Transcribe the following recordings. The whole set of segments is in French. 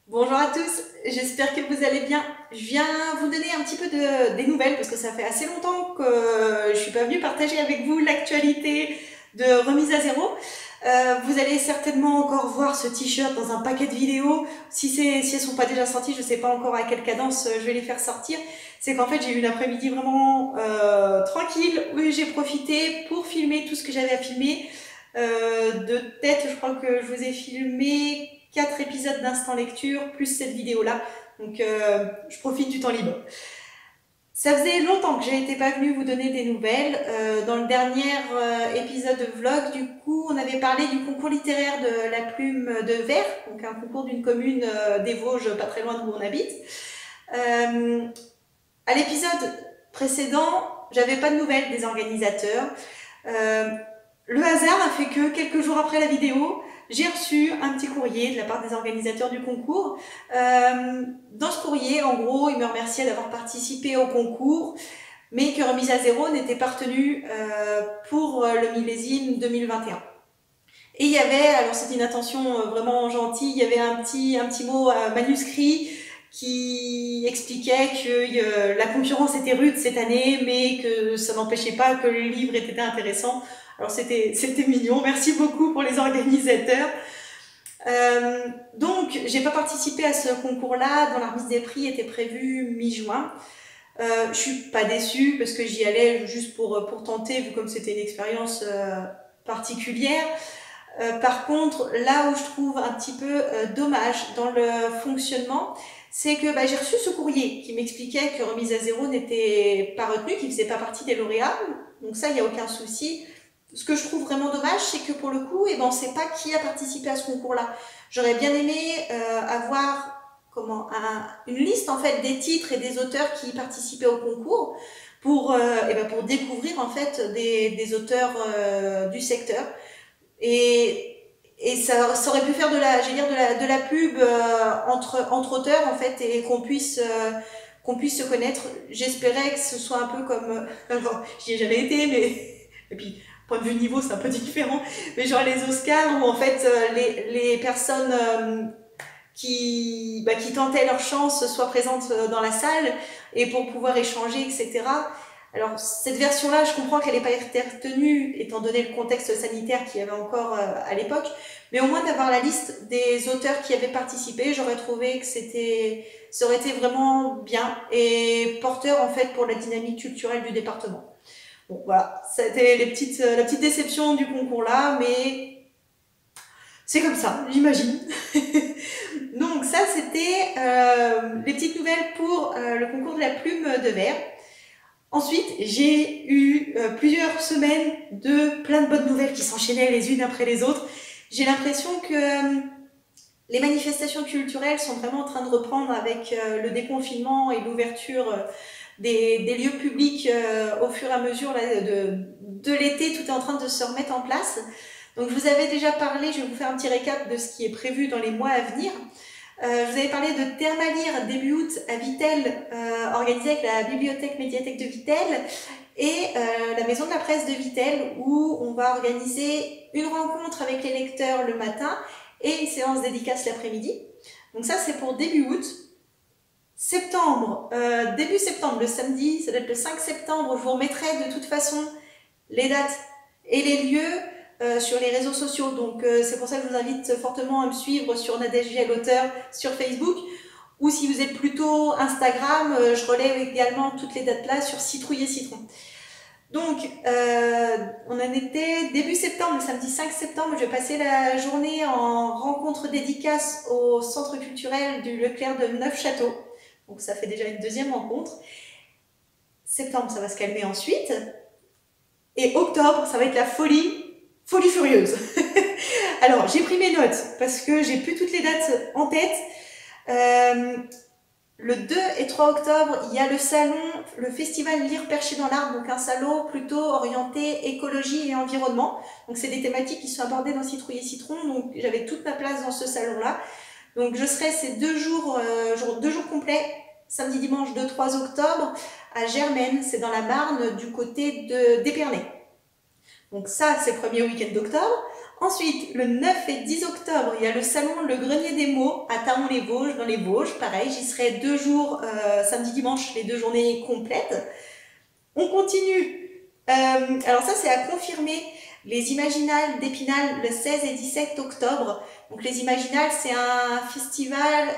Bonjour à tous, j'espère que vous allez bien. Je viens vous donner un petit peu des nouvelles parce que ça fait assez longtemps que je suis pas venue partager avec vous l'actualité de Remise à Zéro. Vous allez certainement encore voir ce t-shirt dans un paquet de vidéos. Si elles sont pas déjà sorties, je sais pas encore à quelle cadence je vais les faire sortir. C'est qu'en fait j'ai eu une après-midi vraiment tranquille où j'ai profité pour filmer tout ce que j'avais à filmer. De tête, je crois que je vous ai filmé 4 épisodes d'instant lecture, plus cette vidéo-là. Donc, je profite du temps libre. Ça faisait longtemps que j'étais pas venue vous donner des nouvelles. Dans le dernier épisode de vlog, du coup, on avait parlé du concours littéraire de la plume de verre, donc un concours d'une commune des Vosges, pas très loin d'où on habite. À l'épisode précédent, j'avais pas de nouvelles des organisateurs. Le hasard a fait que quelques jours après la vidéo, j'ai reçu un petit courrier de la part des organisateurs du concours. Dans ce courrier, en gros, ils me remerciaient d'avoir participé au concours, mais que Remise à Zéro n'était pas retenu pour le millésime 2021. Et il y avait, alors c'était une attention vraiment gentille, il y avait un petit mot manuscrit qui expliquait que la concurrence était rude cette année, mais que ça n'empêchait pas que le livre était intéressant. Alors c'était mignon, merci beaucoup pour les organisateurs. Donc j'ai pas participé à ce concours-là, dont la remise des prix était prévue mi-juin. Je suis pas déçue parce que j'y allais juste pour tenter, vu comme c'était une expérience particulière. Par contre, là où je trouve un petit peu dommage dans le fonctionnement, c'est que j'ai reçu ce courrier qui m'expliquait que Remise à Zéro n'était pas retenu, qu'il ne faisait pas partie des lauréats. Donc ça, il n'y a aucun souci. Ce que je trouve vraiment dommage, c'est que pour le coup, on ne sait pas qui a participé à ce concours-là. J'aurais bien aimé avoir une liste en fait des titres et des auteurs qui participaient au concours pour découvrir en fait des auteurs du secteur. Et ça aurait pu faire de la pub entre auteurs en fait et qu'on puisse se connaître. J'espérais que ce soit un peu comme alors j'y ai jamais été, mais et puis point de vue niveau c'est un peu différent, mais genre les Oscars où en fait les personnes qui tentaient leur chance soient présentes dans la salle et pour pouvoir échanger, etc. Alors cette version-là, je comprends qu'elle n'ait pas été retenue étant donné le contexte sanitaire qu'il y avait encore à l'époque, mais au moins d'avoir la liste des auteurs qui avaient participé, j'aurais trouvé que ça aurait été vraiment bien et porteur en fait pour la dynamique culturelle du département. Bon voilà, c'était la petite déception du concours là, mais c'est comme ça, j'imagine. Donc ça c'était les petites nouvelles pour le concours de la plume de verre. Ensuite, j'ai eu plusieurs semaines de plein de bonnes nouvelles qui s'enchaînaient les unes après les autres. J'ai l'impression que les manifestations culturelles sont vraiment en train de reprendre avec le déconfinement et l'ouverture des lieux publics au fur et à mesure de l'été. Tout est en train de se remettre en place. Donc je vous avais déjà parlé, je vais vous faire un petit récap de ce qui est prévu dans les mois à venir. Je vous avais parlé de Thermalire début août à Vittel, organisé avec la bibliothèque médiathèque de Vittel et la maison de la presse de Vittel, où on va organiser une rencontre avec les lecteurs le matin et une séance dédicace l'après-midi. Donc ça c'est pour début août. Septembre, début septembre, le samedi, ça doit être le 5 septembre, je vous remettrai de toute façon les dates et les lieux sur les réseaux sociaux. Donc c'est pour ça que je vous invite fortement à me suivre sur Nadège Vial Auteur sur Facebook, ou si vous êtes plutôt Instagram, je relève également toutes les dates là sur Citrouille et Citron. Donc on en était début septembre, le samedi 5 septembre, je vais passer la journée en rencontre dédicace au centre culturel du Leclerc de Neufchâteau. Donc ça fait déjà une deuxième rencontre. Septembre, ça va se calmer ensuite. Et octobre, ça va être la folie furieuse. Alors, j'ai pris mes notes parce que j'ai plus toutes les dates en tête. Le 2 et 3 octobre, il y a le salon, le festival Lire perché dans l'arbre, donc un salon plutôt orienté écologie et environnement. Donc c'est des thématiques qui sont abordées dans Citrouille et Citron, donc j'avais toute ma place dans ce salon-là. Donc je serai ces deux jours complets, samedi, dimanche 2-3 octobre, à Germaine, c'est dans la Marne, du côté d'Épernay. Donc ça, c'est le premier week-end d'octobre. Ensuite, le 9 et 10 octobre, il y a le salon Le Grenier des mots à Taon-les-Vosges, dans les Vosges. Pareil, j'y serai 2 jours, samedi, dimanche, les 2 journées complètes. On continue. Alors ça, c'est à confirmer. Les Imaginales d'Épinal, le 16 et 17 octobre. Donc les Imaginales, c'est un festival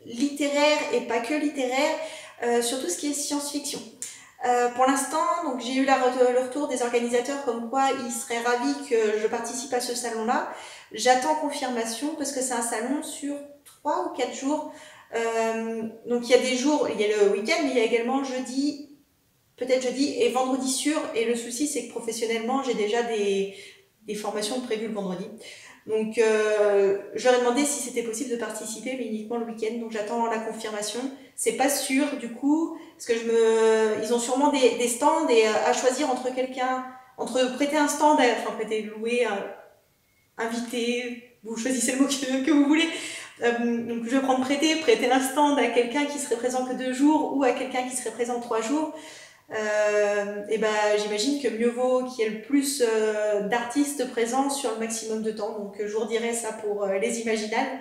littéraire et pas que littéraire, sur tout ce qui est science-fiction. Pour l'instant, donc j'ai eu le retour des organisateurs comme quoi ils seraient ravis que je participe à ce salon-là. J'attends confirmation parce que c'est un salon sur 3 ou 4 jours. Donc il y a des jours, il y a le week-end, mais il y a également jeudi, peut-être jeudi et vendredi sûr. Et le souci, c'est que professionnellement, j'ai déjà des formations prévues le vendredi. Donc je leur ai demandé si c'était possible de participer, mais uniquement le week-end. Donc j'attends la confirmation. C'est pas sûr du coup, parce que ils ont sûrement des stands et à choisir entre prêter un stand, enfin prêter, louer, inviter, vous choisissez le mot que vous voulez. Donc je vais prendre prêter un stand à quelqu'un qui serait présent que 2 jours ou à quelqu'un qui serait présent 3 jours. Et ben j'imagine que mieux vaut qu'il y ait le plus d'artistes présents sur le maximum de temps. Donc je vous redirai ça pour les Imaginales.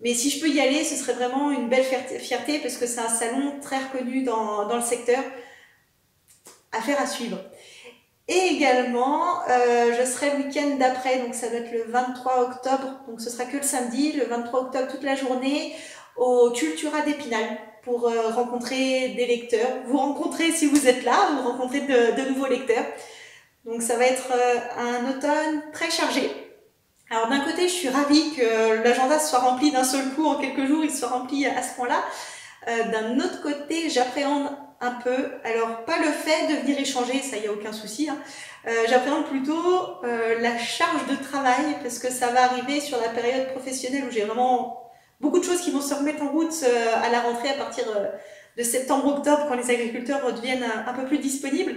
Mais si je peux y aller, ce serait vraiment une belle fierté parce que c'est un salon très reconnu dans le secteur. Affaire à suivre. Et également, je serai le week-end d'après, donc ça doit être le 23 octobre, donc ce sera que le samedi, le 23 octobre toute la journée, au Cultura d'Épinal pour rencontrer des lecteurs. Vous rencontrez, si vous êtes là, vous rencontrez de nouveaux lecteurs. Donc ça va être un automne très chargé. Alors d'un côté, je suis ravie que l'agenda soit rempli d'un seul coup, en quelques jours, il soit rempli à ce point-là. D'un autre côté, j'appréhende un peu, alors pas le fait de venir échanger, ça y a aucun souci, hein. J'appréhende plutôt la charge de travail, parce que ça va arriver sur la période professionnelle où j'ai vraiment beaucoup de choses qui vont se remettre en route à la rentrée à partir de septembre-octobre, quand les agriculteurs deviennent un peu plus disponibles.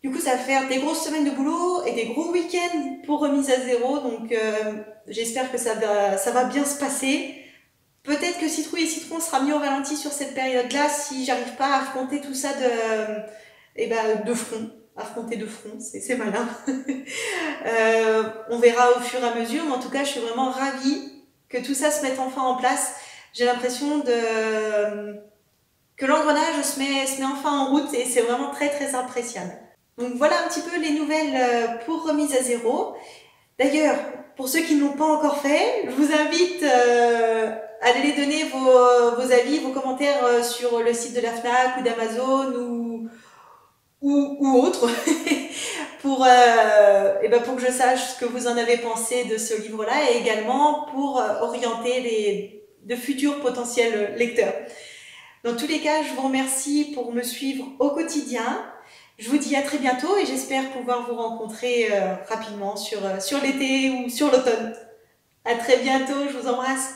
Du coup, ça va faire des grosses semaines de boulot et des gros week-ends pour remise à zéro, donc j'espère que ça va bien se passer. Peut-être que Citrouille et Citron sera mis au ralenti sur cette période-là si j'arrive pas à affronter tout ça de front. Affronter de front, c'est malin. On verra au fur et à mesure, mais en tout cas, je suis vraiment ravie que tout ça se mette enfin en place. J'ai l'impression que l'engrenage se met enfin en route et c'est vraiment très très appréciable. Donc voilà un petit peu les nouvelles pour Remise à zéro. D'ailleurs, pour ceux qui ne l'ont pas encore fait, je vous invite à aller donner vos avis, vos commentaires sur le site de la FNAC ou d'Amazon ou autre pour que je sache ce que vous en avez pensé de ce livre-là et également pour orienter de futurs potentiels lecteurs. Dans tous les cas, je vous remercie pour me suivre au quotidien. Je vous dis à très bientôt et j'espère pouvoir vous rencontrer rapidement sur l'été ou sur l'automne. À très bientôt, je vous embrasse.